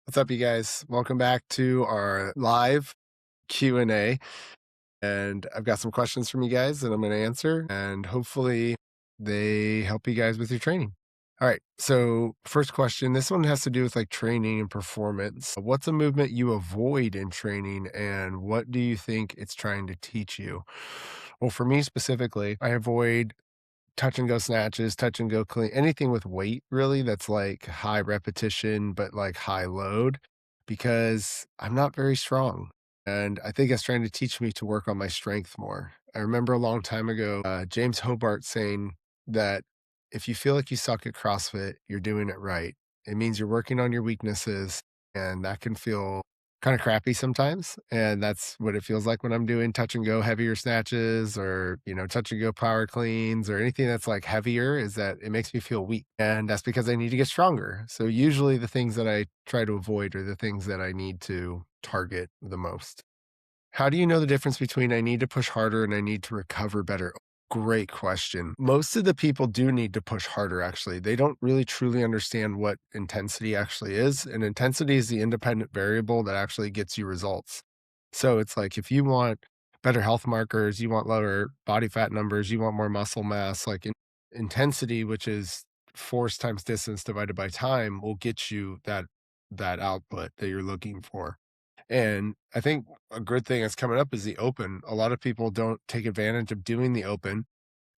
What's up, you guys? Welcome back to our live Q&A. And I've got some questions from you guys that I'm going to answer, and hopefully they help you guys with your training. All right. So, first question, this one has to do with like training and performance. What's a movement you avoid in training, and what do you think it's trying to teach you? Well, for me specifically, I avoid touch and go snatches, touch and go clean, anything with weight really that's like high repetition, but like high load because I'm not very strong. And I think it's trying to teach me to work on my strength more. I remember a long time ago, James Hobart saying that if you feel like you suck at CrossFit, you're doing it right. It means you're working on your weaknesses, and that can feel kind of crappy sometimes. And that's what it feels like when I'm doing touch and go heavier snatches or, touch and go power cleans or anything that's like heavier, is that it makes me feel weak. And that's because I need to get stronger. So usually the things that I try to avoid are the things that I need to target the most. How do you know the difference between I need to push harder and I need to recover better? Great question. Most of the people do need to push harder, actually. They don't really truly understand what intensity actually is. And intensity is the independent variable that actually gets you results. So it's like if you want better health markers, you want lower body fat numbers, you want more muscle mass, like intensity, which is force times distance divided by time, will get you that output that you're looking for. And I think a good thing that's coming up is the open. A lot of people don't take advantage of doing the open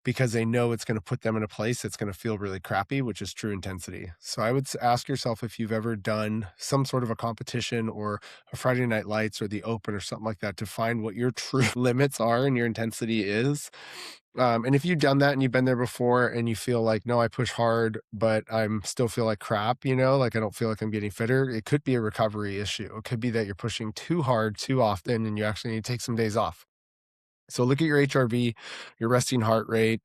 because they know it's going to put them in a place that's going to feel really crappy, which is true intensity. So I would ask yourself if you've ever done some sort of a competition or a Friday Night Lights or the open or something like that to find what your true limits are and your intensity is. And if you've done that and you've been there before and you feel like, no, I push hard, but I'm still feel like crap, like I don't feel like I'm getting fitter, it could be a recovery issue. It could be that you're pushing too hard too often and you actually need to take some days off. So look at your HRV, your resting heart rate,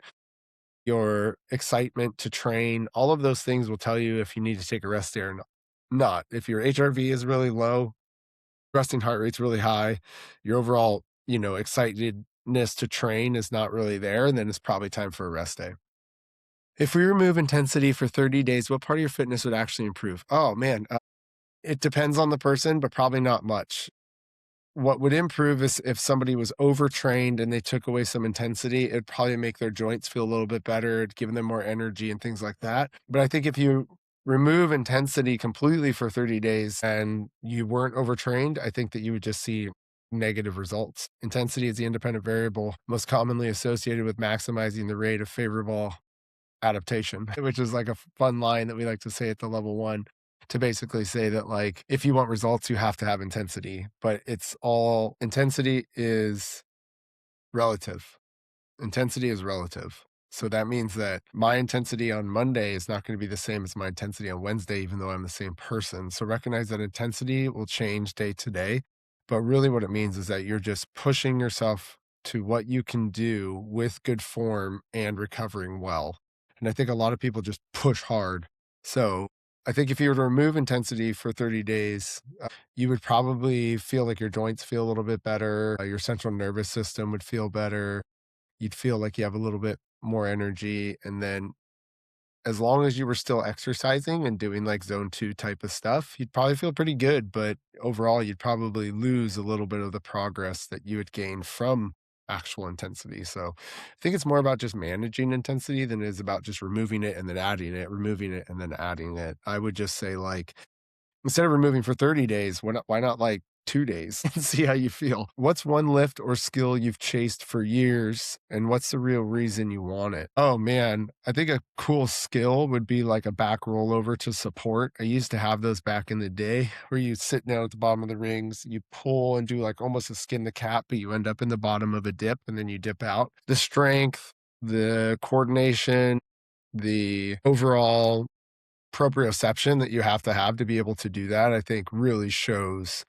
your excitement to train. All of those things will tell you if you need to take a rest day or not. If your HRV is really low, resting heart rate's really high, your overall, excitedness to train is not really there, and then it's probably time for a rest day. If we remove intensity for 30 days, what part of your fitness would actually improve? Oh man, it depends on the person, but probably not much. What would improve is if somebody was overtrained and they took away some intensity, it'd probably make their joints feel a little bit better, it'd give them more energy and things like that. But I think if you remove intensity completely for 30 days and you weren't overtrained, I think that you would just see negative results. Intensity is the independent variable most commonly associated with maximizing the rate of favorable adaptation, which is like a fun line that we like to say at the level one to basically say that, like, if you want results, you have to have intensity, but it's all intensity is relative. Intensity is relative. So that means that my intensity on Monday is not going to be the same as my intensity on Wednesday, even though I'm the same person. So recognize that intensity will change day to day. But really, what it means is that you're just pushing yourself to what you can do with good form and recovering well. And I think a lot of people just push hard. So I think if you were to remove intensity for 30 days, you would probably feel like your joints feel a little bit better. Your central nervous system would feel better. You'd feel like you have a little bit more energy, and then as long as you were still exercising and doing, like, zone 2 type of stuff, you'd probably feel pretty good, but overall, you'd probably lose a little bit of the progress that you would gain from actual intensity. So, I think it's more about just managing intensity than it is about just removing it and then adding it, removing it and then adding it. I would just say, like, instead of removing for 30 days, why not like 2 days and see how you feel? What's one lift or skill you've chased for years, and what's the real reason you want it? Oh, man, I think a cool skill would be like a back rollover to support. I used to have those back in the day where you sit down at the bottom of the rings, you pull and do like almost a skin the cat, but you end up in the bottom of a dip and then you dip out. The strength, the coordination, the overall proprioception that you have to be able to do that, I think really shows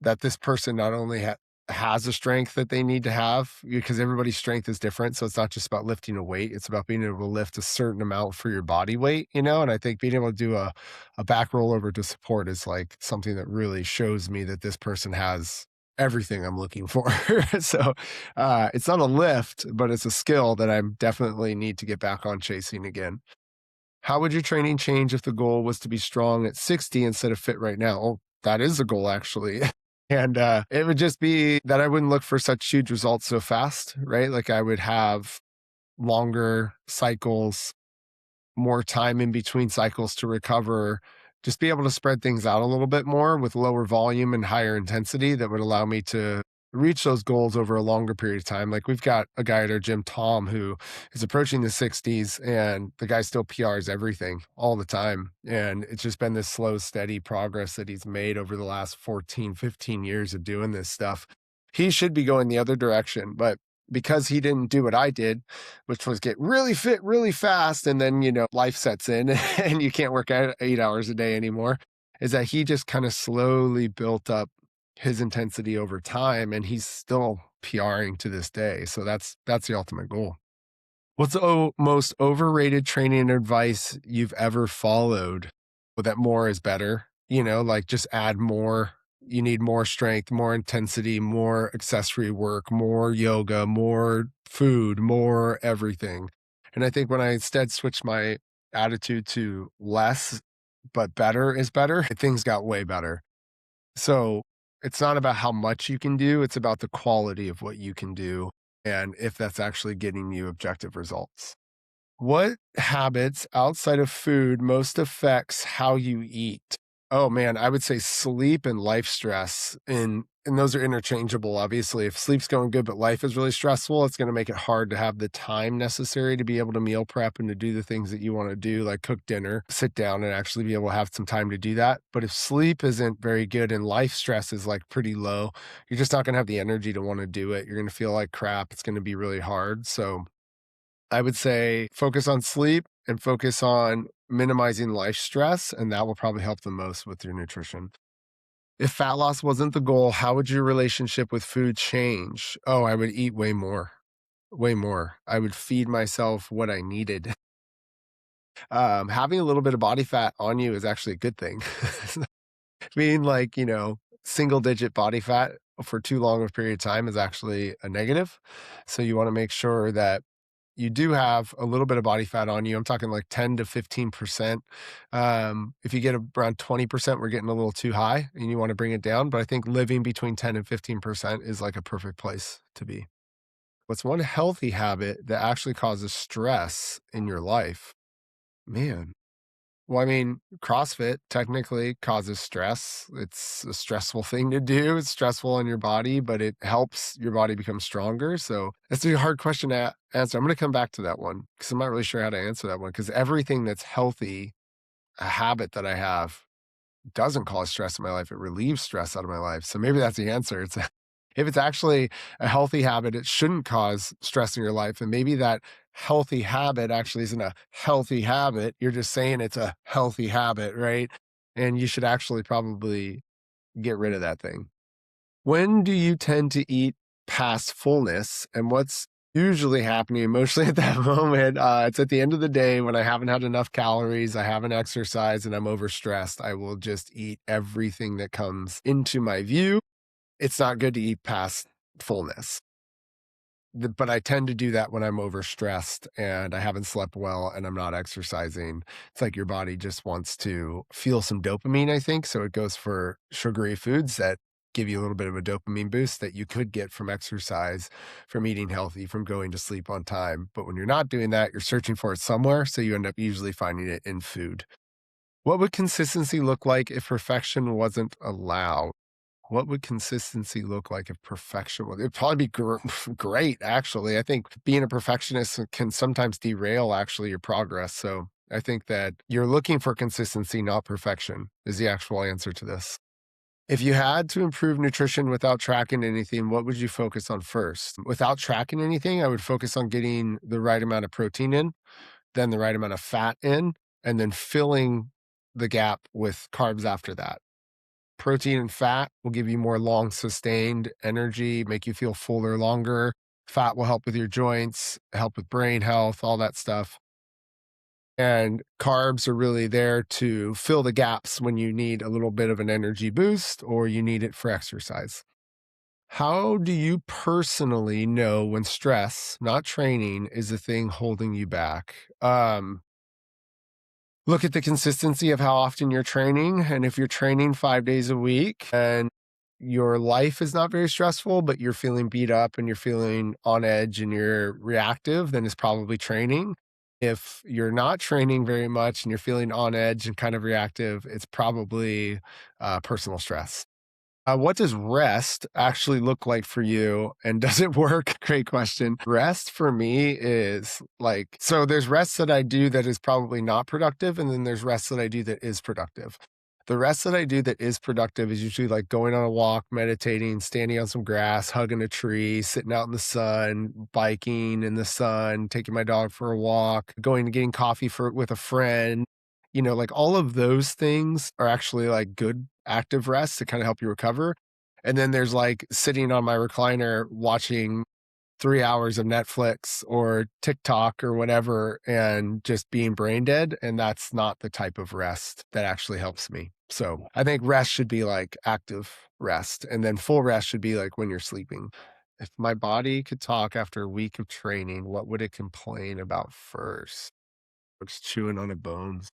that this person not only has the strength that they need to have, because everybody's strength is different. So it's not just about lifting a weight, it's about being able to lift a certain amount for your body weight, and I think being able to do a back rollover to support is like something that really shows me that this person has everything I'm looking for. So it's not a lift, but it's a skill that I definitely need to get back on chasing again. How would your training change if the goal was to be strong at 60 instead of fit right now? Oh, that is a goal actually. And it would just be that I wouldn't look for such huge results so fast, right? Like I would have longer cycles, more time in between cycles to recover, just be able to spread things out a little bit more with lower volume and higher intensity that would allow me to reach those goals over a longer period of time. Like we've got a guy at our gym, Tom, who is approaching the 60s and the guy still PRs everything all the time. And it's just been this slow, steady progress that he's made over the last 14, 15 years of doing this stuff. He should be going the other direction, but because he didn't do what I did, which was get really fit really fast, and then, life sets in and you can't work out 8 hours a day anymore, is that he just kind of slowly built up his intensity over time, and he's still PRing to this day. So that's the ultimate goal. What's the most overrated training advice you've ever followed? Well, that more is better, like just add more. You need more strength, more intensity, more accessory work, more yoga, more food, more everything. And I think when I instead switched my attitude to less, but better is better, things got way better. So it's not about how much you can do, it's about the quality of what you can do and if that's actually getting you objective results. What habits outside of food most affects how you eat? Oh man, I would say sleep and life stress. And those are interchangeable, obviously. If sleep's going good, but life is really stressful, it's going to make it hard to have the time necessary to be able to meal prep and to do the things that you want to do, like cook dinner, sit down and actually be able to have some time to do that. But if sleep isn't very good and life stress is like pretty low, you're just not going to have the energy to want to do it. You're going to feel like crap. It's going to be really hard. So I would say focus on sleep and focus on minimizing life stress, and that will probably help the most with your nutrition. If fat loss wasn't the goal, how would your relationship with food change? Oh, I would eat way more, way more. I would feed myself what I needed. Having a little bit of body fat on you is actually a good thing. Being like, single digit body fat for too long of a period of time is actually a negative. So you want to make sure that you do have a little bit of body fat on you. I'm talking like 10 to 15%. If you get around 20%, we're getting a little too high and you want to bring it down. But I think living between 10 and 15% is like a perfect place to be. What's one healthy habit that actually causes stress in your life? Man. Well, I mean, CrossFit technically causes stress. It's a stressful thing to do. It's stressful on your body, but it helps your body become stronger. So that's a hard question to answer. I'm going to come back to that one because I'm not really sure how to answer that one because everything that's healthy, a habit that I have, doesn't cause stress in my life. It relieves stress out of my life. So maybe that's the answer. If it's actually a healthy habit, it shouldn't cause stress in your life. And maybe that healthy habit actually isn't a healthy habit. You're just saying it's a healthy habit, right? And you should actually probably get rid of that thing. When do you tend to eat past fullness and what's usually happening emotionally at that moment? It's at the end of the day when I haven't had enough calories, I haven't exercised, and I'm overstressed. I will just eat everything that comes into my view. It's not good to eat past fullness. But I tend to do that when I'm overstressed and I haven't slept well and I'm not exercising. It's like your body just wants to feel some dopamine, I think. So it goes for sugary foods that give you a little bit of a dopamine boost that you could get from exercise, from eating healthy, from going to sleep on time. But when you're not doing that, you're searching for it somewhere. So you end up usually finding it in food. What would consistency look like if perfection wasn't allowed? What would consistency look like if perfection was? It'd probably be great, actually. I think being a perfectionist can sometimes derail actually your progress. So I think that you're looking for consistency, not perfection, is the actual answer to this. If you had to improve nutrition without tracking anything, what would you focus on first? Without tracking anything, I would focus on getting the right amount of protein in, then the right amount of fat in, and then filling the gap with carbs after that. Protein and fat will give you more long sustained energy, make you feel fuller longer. Fat will help with your joints, help with brain health, all that stuff. And carbs are really there to fill the gaps when you need a little bit of an energy boost or you need it for exercise. How do you personally know when stress, not training, is the thing holding you back? look at the consistency of how often you're training. And if you're training 5 days a week and your life is not very stressful, but you're feeling beat up and you're feeling on edge and you're reactive, then it's probably training. If you're not training very much and you're feeling on edge and kind of reactive, it's probably personal stress. What does rest actually look like for you? And does it work? Great question. Rest for me is like, so there's rest that I do that is probably not productive. And then there's rest that I do that is productive. The rest that I do that is productive is usually like going on a walk, meditating, standing on some grass, hugging a tree, sitting out in the sun, biking in the sun, taking my dog for a walk, going and getting coffee with a friend. Like all of those things are actually like good active rest to kind of help you recover. And then there's like sitting on my recliner watching 3 hours of Netflix or TikTok or whatever and just being brain dead. And that's not the type of rest that actually helps me. So I think rest should be like active rest. And then full rest should be like when you're sleeping. If my body could talk after a week of training, what would it complain about first? It's chewing on a bones.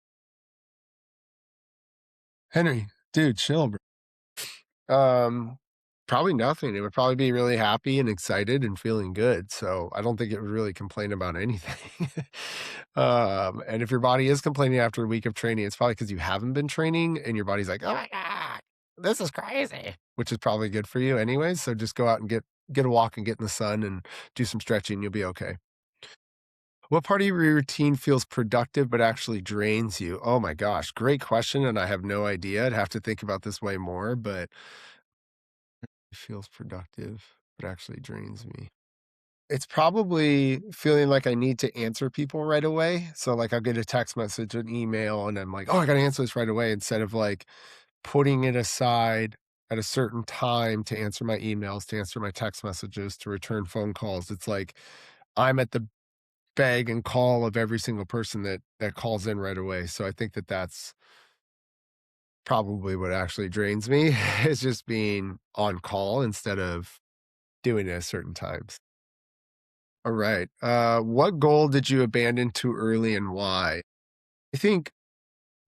Henry, dude, chill, bro. Um, Probably nothing. It would probably be really happy and excited and feeling good. So I don't think it would really complain about anything. And if your body is complaining after a week of training, it's probably because you haven't been training and your body's like, oh my God, this is crazy, which is probably good for you anyways. So just go out and get a walk and get in the sun and do some stretching. You'll be okay. What part of your routine feels productive but actually drains you? Oh my gosh, great question. And I have no idea. I'd have to think about this way more, but it feels productive but actually drains me. It's probably feeling like I need to answer people right away. So, like, I'll get a text message, an email, and I'm like, oh, I got to answer this right away instead of like putting it aside at a certain time to answer my emails, to answer my text messages, to return phone calls. It's like I'm at the beg and call of every single person that calls in right away. So I think that that's probably what actually drains me is just being on call instead of doing it at certain times. All right. What goal did you abandon too early and why? I think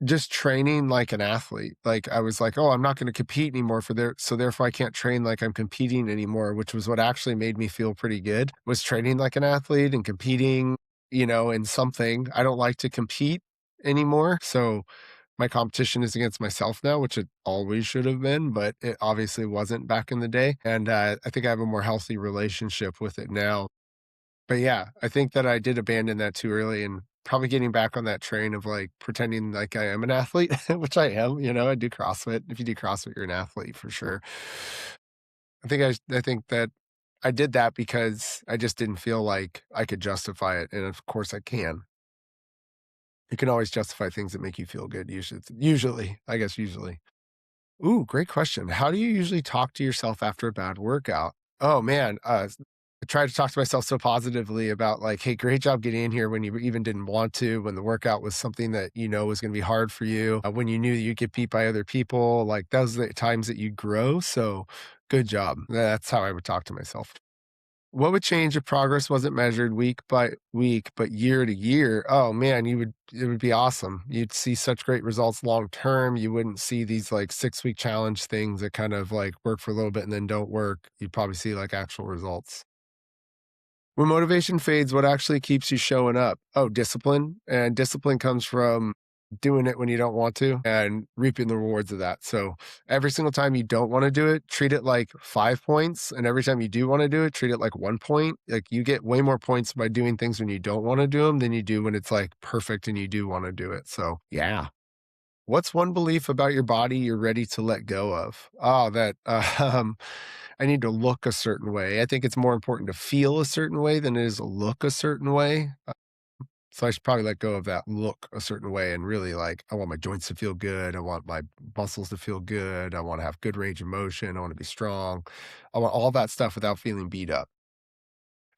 just training like an athlete. Like I was like, oh, I'm not going to compete anymore so therefore I can't train like I'm competing anymore, which was what actually made me feel pretty good was training like an athlete and competing, in something. I don't like to compete anymore. So my competition is against myself now, which it always should have been, but it obviously wasn't back in the day. And I think I have a more healthy relationship with it now. But yeah, I think that I did abandon that too early and probably getting back on that train of like pretending like I am an athlete, which I am, I do CrossFit. If you do CrossFit, you're an athlete for sure. I think that I did that because I just didn't feel like I could justify it. And of course I can. You can always justify things that make you feel good. Usually, I guess usually. Ooh, great question. How do you usually talk to yourself after a bad workout? Oh man, I try to talk to myself so positively about like, hey, great job getting in here when you even didn't want to, when the workout was something that was going to be hard for you, when you knew that you'd get beat by other people. Like those are the times that you grow. So good job. That's how I would talk to myself. What would change if progress wasn't measured week by week, but year to year? Oh man, it would be awesome. You'd see such great results long term. You wouldn't see these like 6 week challenge things that kind of like work for a little bit and then don't work. You'd probably see like actual results. When motivation fades, what actually keeps you showing up? Oh, discipline. And discipline comes from doing it when you don't want to and reaping the rewards of that. So every single time you don't want to do it, treat it like 5 points. And every time you do want to do it, treat it like 1 point. Like you get way more points by doing things when you don't want to do them than you do when it's like perfect and you do want to do it. So yeah. What's one belief about your body you're ready to let go of? Oh, that I need to look a certain way. I think it's more important to feel a certain way than it is to look a certain way. So I should probably let go of that look a certain way and really like, I want my joints to feel good. I want my muscles to feel good. I want to have good range of motion. I want to be strong. I want all that stuff without feeling beat up.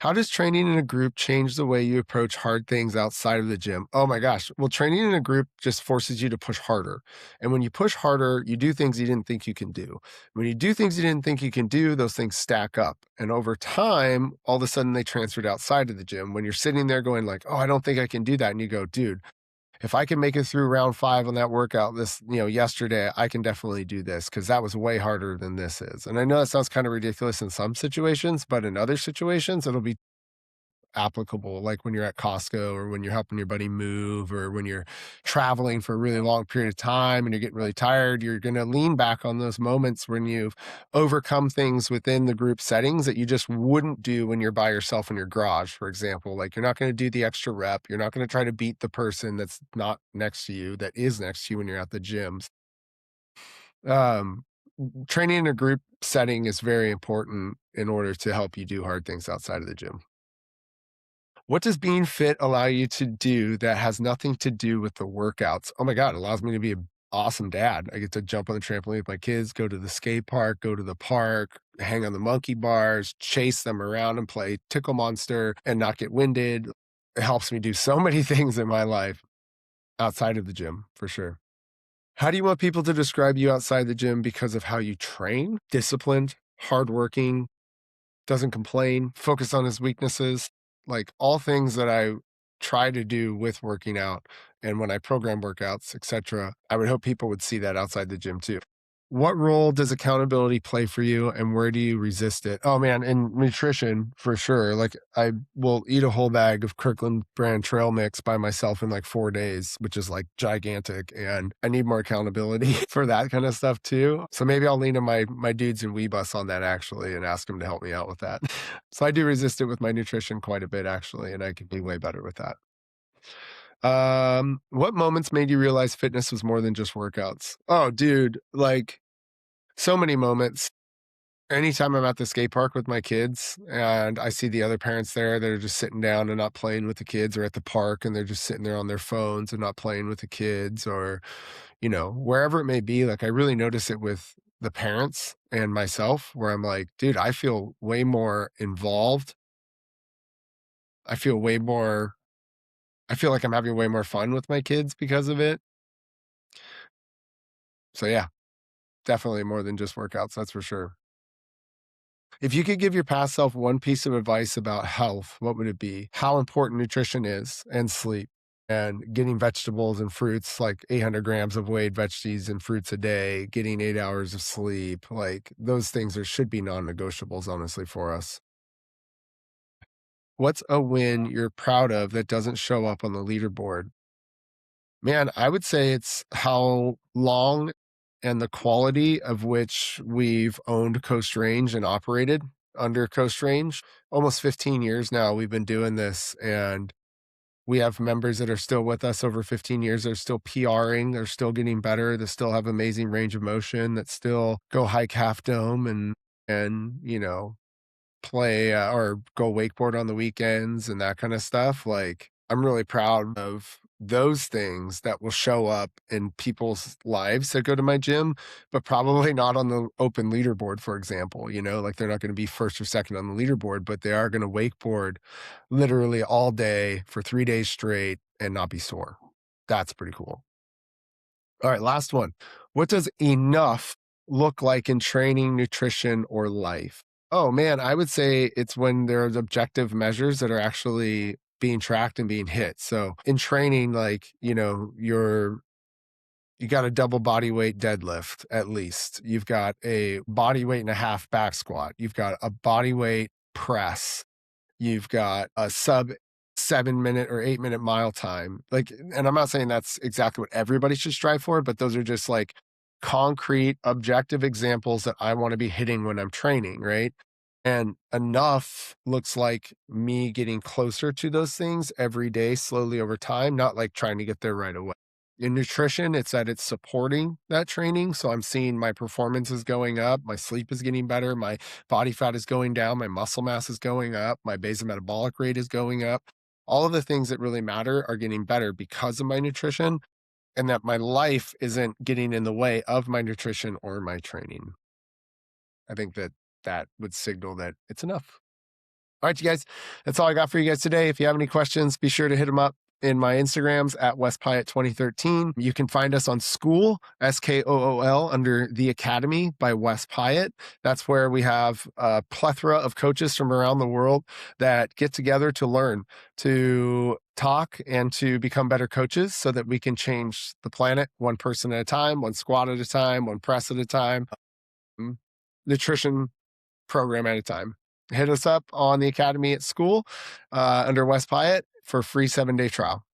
How does training in a group change the way you approach hard things outside of the gym? Oh my gosh. Well, training in a group just forces you to push harder. And when you push harder, you do things you didn't think you can do. When you do things you didn't think you can do, those things stack up. And over time, all of a sudden they transferred outside of the gym. When you're sitting there going like, "Oh, I don't think I can do that." And you go, "Dude, if I can make it through round 5 on that workout yesterday, I can definitely do this because that was way harder than this is. And I know that sounds kind of ridiculous in some situations, but in other situations, it'll be applicable, like when you're at Costco or when you're helping your buddy move or when you're traveling for a really long period of time and you're getting really tired. You're going to lean back on those moments when you've overcome things within the group settings that you just wouldn't do when you're by yourself in your garage, for example. Like you're not going to do the extra rep. You're not going to try to beat the person that's not next to you, that is next to you when you're at the gyms. Um, Training in a group setting is very important in order to help you do hard things outside of the gym. What does being fit allow you to do that has nothing to do with the workouts? Oh my God, it allows me to be an awesome dad. I get to jump on the trampoline with my kids, go to the skate park, go to the park, hang on the monkey bars, chase them around and play Tickle Monster and not get winded. It helps me do so many things in my life outside of the gym, for sure. How do you want people to describe you outside the gym because of how you train? Disciplined, hardworking, doesn't complain, focus on his weaknesses, like all things that I try to do with working out and when I program workouts, etc. I would hope people would see that outside the gym too. What role does accountability play for you and where do you resist it? Oh man, in nutrition for sure. Like I will eat a whole bag of Kirkland brand trail mix by myself in like 4 days, which is like gigantic. And I need more accountability for that kind of stuff too. So maybe I'll lean on my dudes in Weebus on that actually and ask them to help me out with that. So I do resist it with my nutrition quite a bit actually, and I can be way better with that. What moments made you realize fitness was more than just workouts? Oh, dude, like so many moments. Anytime I'm at the skate park with my kids and I see the other parents there that are just sitting down and not playing with the kids, or at the park and they're just sitting there on their phones and not playing with the kids, or, wherever it may be, like I really notice it with the parents and myself where I'm like, dude, I feel way more involved. I feel way more I feel like I'm having way more fun with my kids because of it. So yeah, definitely more than just workouts, that's for sure. If you could give your past self one piece of advice about health, what would it be? How important nutrition is and sleep and getting vegetables and fruits, like 800 grams of weighed veggies and fruits a day, getting 8 hours of sleep, like those things should be non-negotiables, honestly, for us. What's a win you're proud of that doesn't show up on the leaderboard? Man, I would say it's how long and the quality of which we've owned Coast Range and operated under Coast Range. Almost 15 years now we've been doing this, and we have members that are still with us over 15 years. They're still PRing, they're still getting better, they still have amazing range of motion, that still go hike Half Dome and play or go wakeboard on the weekends and that kind of stuff. Like, I'm really proud of those things that will show up in people's lives that go to my gym, but probably not on the open leaderboard, for example. Like they're not going to be first or second on the leaderboard, but they are going to wakeboard literally all day for 3 days straight and not be sore. That's pretty cool. All right, last one. What does enough look like in training, nutrition, or life? Oh man, I would say it's when there's objective measures that are actually being tracked and being hit. So in training, like, you got a double body weight deadlift at least. You've got a body weight and a half back squat. You've got a body weight press. You've got a sub 7 minute or 8 minute mile time. Like, and I'm not saying that's exactly what everybody should strive for, but those are just like concrete, objective examples that I want to be hitting when I'm training, right? And enough looks like me getting closer to those things every day, slowly over time, not like trying to get there right away. In nutrition, it's that it's supporting that training. So I'm seeing my performance is going up, my sleep is getting better, my body fat is going down, my muscle mass is going up, my basal metabolic rate is going up. All of the things that really matter are getting better because of my nutrition, and that my life isn't getting in the way of my nutrition or my training. I think that would signal that it's enough. All right, you guys, that's all I got for you guys today. If you have any questions, be sure to hit them up in my Instagrams at Wes Pyatt 2013. You can find us on Skool, Skool, under The Academy by Wes Pyatt. That's where we have a plethora of coaches from around the world that get together to learn, to talk and to become better coaches so that we can change the planet one person at a time, one squat at a time, one press at a time, nutrition program at a time. Hit us up on the academy at school under Wes Pyatt for a free 7-day trial.